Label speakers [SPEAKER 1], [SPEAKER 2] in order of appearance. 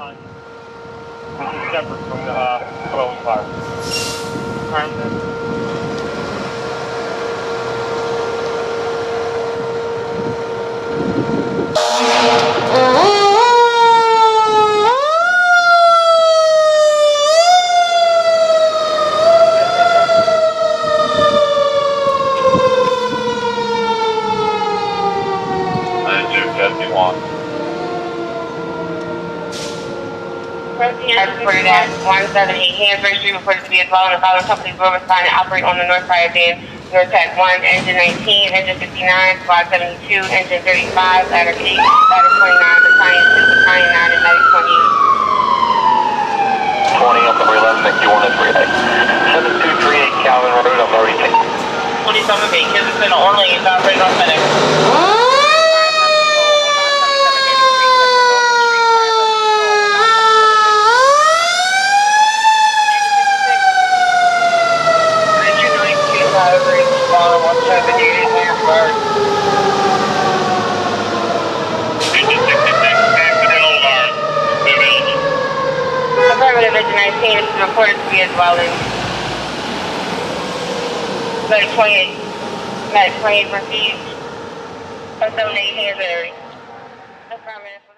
[SPEAKER 1] behind. This is separate from the dwelling fire.
[SPEAKER 2] As reported at 178 Hansford Street, reported to be a dwelling. The following companies will respond and operate on the North Fire Van. North Tech 1, Engine 19, Engine 59, Squad 72, Engine 35, Ladder 8, Ladder 29, Battalion 2, Battalion 9, and Medic
[SPEAKER 3] 20
[SPEAKER 2] 28.
[SPEAKER 3] up number 11, thank you, 138. 7238 Calvin Road, I'm already taking.
[SPEAKER 2] 27 Bay, Kensington, Orly, is operating on Medic. Affirmative, Engine 19 is reported to be a dwelling. Medic 28. Medic 28 received. 78 Hansford. Affirmative.